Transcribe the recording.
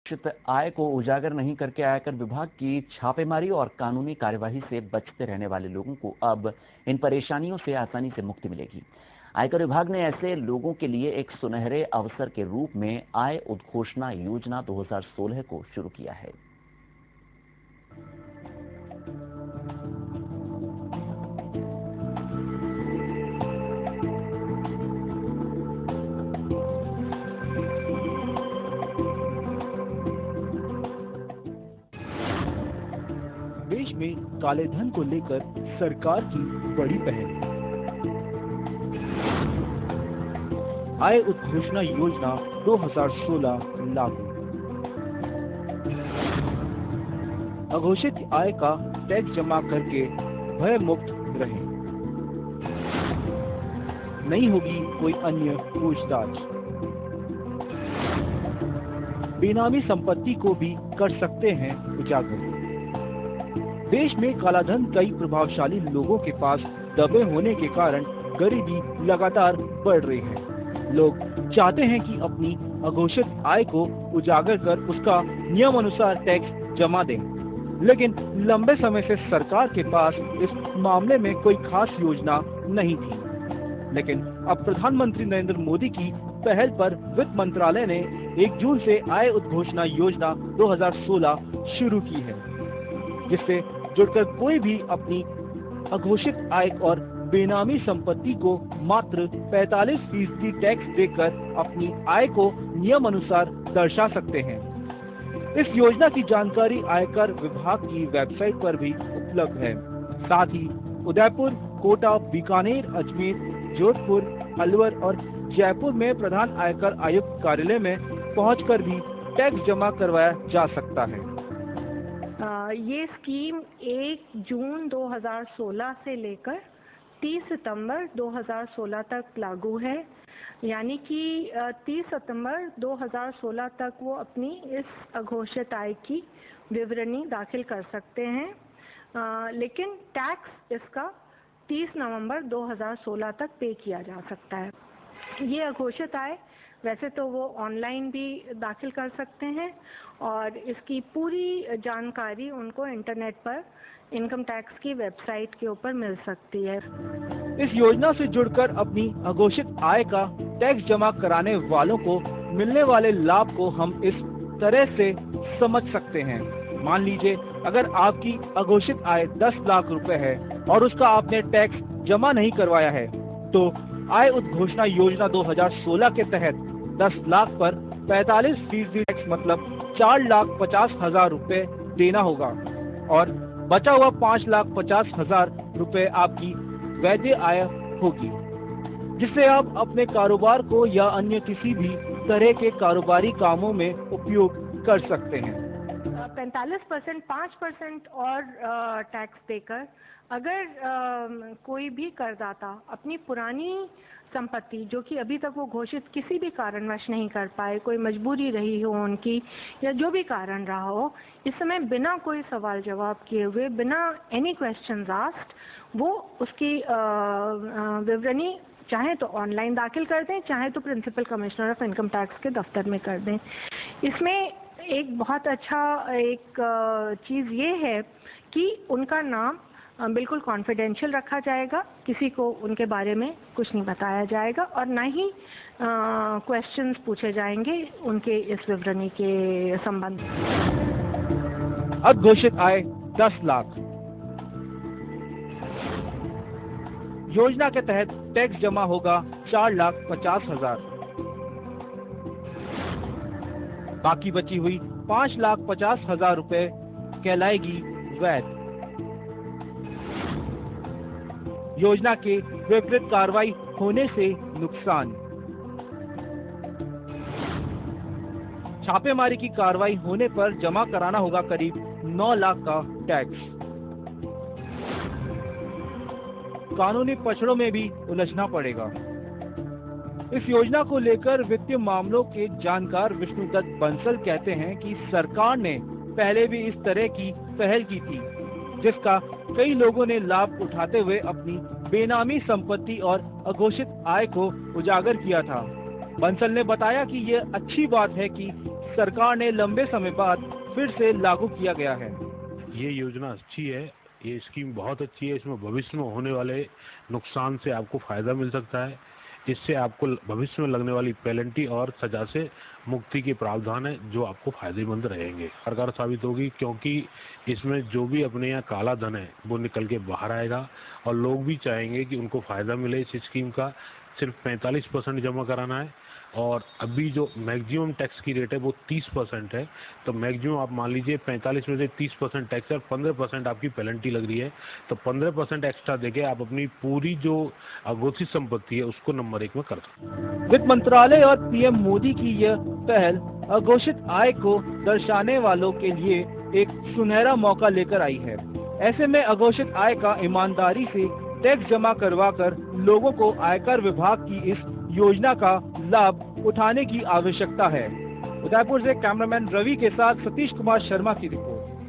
आय को उजागर नहीं करके आयकर विभाग की छापेमारी और कानूनी कार्यवाही से बचते रहने वाले लोगों को अब इन परेशानियों से आसानी से मुक्ति मिलेगी। आयकर विभाग ने ऐसे लोगों के लिए एक सुनहरे अवसर के रूप में आय उद्घोषणा योजना 2016 को शुरू किया है। देश में काले धन को लेकर सरकार की बड़ी पहल। आय उद्घोषणा योजना 2016 लागू। अघोषित आय का टैक्स जमा करके भय मुक्त रहें। नहीं होगी कोई अन्य पूछताछ। बेनामी संपत्ति को भी कर सकते हैं उजागर। देश में कालाधन कई प्रभावशाली लोगों के पास दबे होने के कारण गरीबी लगातार बढ़ रही है। लोग चाहते हैं कि अपनी अघोषित आय को उजागर कर उसका नियम अनुसार टैक्स जमा दें, लेकिन लंबे समय से सरकार के पास इस मामले में कोई खास योजना नहीं थी। लेकिन अब प्रधानमंत्री नरेंद्र मोदी की पहल पर वित्त मंत्रालय ने 1 जून से आय उद्घोषणा योजना 2016 शुरू की है, जिससे जुड़कर कोई भी अपनी अघोषित आय और बेनामी संपत्ति को मात्र 45% टैक्स देकर अपनी आय को नियम अनुसार दर्शा सकते हैं। इस योजना की जानकारी आयकर विभाग की वेबसाइट पर भी उपलब्ध है। साथ ही उदयपुर, कोटा, बीकानेर, अजमेर, जोधपुर, अलवर और जयपुर में प्रधान आयकर आयुक्त कार्यालय में पहुंचकर भी टैक्स जमा करवाया जा सकता है। ये स्कीम 1 जून 2016 से लेकर 30 सितंबर 2016 तक लागू है। यानी कि 30 सितंबर 2016 तक वो अपनी इस अघोषित आय की विवरणी दाखिल कर सकते हैं, लेकिन टैक्स इसका 30 नवंबर 2016 तक पे किया जा सकता है। ये अघोषित आय वैसे तो वो ऑनलाइन भी दाखिल कर सकते हैं और इसकी पूरी जानकारी उनको इंटरनेट पर इनकम टैक्स की वेबसाइट के ऊपर मिल सकती है। इस योजना से जुड़कर अपनी अघोषित आय का टैक्स जमा कराने वालों को मिलने वाले लाभ को हम इस तरह से समझ सकते हैं। मान लीजिए अगर आपकी अघोषित आय 10 लाख रुपए है और उसका आपने टैक्स जमा नहीं करवाया है, तो आय उद्घोषणा योजना 2016 के तहत 10 लाख पर 45% टैक्स मतलब 4,50,000 रुपए देना होगा और बचा हुआ 5,50,000 रुपए आपकी वैध आय होगी, जिससे आप अपने कारोबार को या अन्य किसी भी तरह के कारोबारी कामों में उपयोग कर सकते हैं। 45%, 5% और टैक्स देकर अगर कोई भी करदाता अपनी पुरानी संपत्ति जो कि अभी तक वो घोषित किसी भी कारणवश नहीं कर पाए, कोई मजबूरी रही हो उनकी या जो भी कारण रहा हो, इस समय बिना कोई सवाल जवाब किए हुए, बिना एनी क्वेश्चंस आस्क्ड, वो उसकी विवरणी चाहे तो ऑनलाइन दाखिल कर दें, चाहे तो principal commissioner of income tax के दफ्तर में कर दें। इसमें एक बहुत अच्छा एक चीज़ ये है कि उनका नाम बिल्कुल कॉन्फिडेंशियल रखा जाएगा, किसी को उनके बारे में कुछ नहीं बताया जाएगा और ना ही क्वेश्चंस पूछे जाएंगे उनके इस विवरणी के संबंध में। अघोषित आय 10 लाख। योजना के तहत टैक्स जमा होगा 4,50,000। बाकी बची हुई 5,50,000 रुपए कहलाएगी वैध। योजना के विपरीत कार्रवाई होने से नुकसान। छापेमारी की कार्रवाई होने पर जमा कराना होगा करीब 9 लाख का टैक्स। कानूनी पचड़ों में भी उलझना पड़ेगा। इस योजना को लेकर वित्तीय मामलों के जानकार विष्णुदत्त बंसल कहते हैं कि सरकार ने पहले भी इस तरह की पहल की थी, जिसका कई लोगों ने लाभ उठाते हुए अपनी बेनामी संपत्ति और अघोषित आय को उजागर किया था। बंसल ने बताया कि ये अच्छी बात है कि सरकार ने लंबे समय बाद फिर से लागू किया गया है। ये योजना अच्छी है, ये स्कीम बहुत अच्छी है। इसमें भविष्य में होने वाले नुकसान से आपको फायदा मिल सकता है। इससे आपको भविष्य में लगने वाली पेनल्टी और सजा से मुक्ति के प्रावधान है जो आपको फायदेमंद रहेंगे। कारगर साबित होगी क्योंकि इसमें जो भी अपने यहाँ काला धन है वो निकल के बाहर आएगा और लोग भी चाहेंगे कि उनको फायदा मिले इस स्कीम का। सिर्फ 45% जमा कराना है और अभी जो मैक्सिमम टैक्स की रेट है वो 30% है। तो मैक्सिमम आप मान लीजिए 45 में से 30% टैक्स है और 15% आपकी पेनल्टी लग रही है। तो 15% एक्स्ट्रा देके आप अपनी पूरी जो अघोषित संपत्ति है उसको नंबर 1 में कर सकते हैं। वित्त मंत्रालय और पीएम मोदी की यह पहल अघोषित आय को दर्शाने वालों के लिए एक सुनहरा मौका लेकर आई है। ऐसे में अघोषित आय का ईमानदारी से टैक्स जमा करवाकर लोगों को आयकर विभाग की इस योजना का लाभ उठाने की आवश्यकता है। उदयपुर से कैमरामैन रवि के साथ सतीश कुमार शर्मा की रिपोर्ट।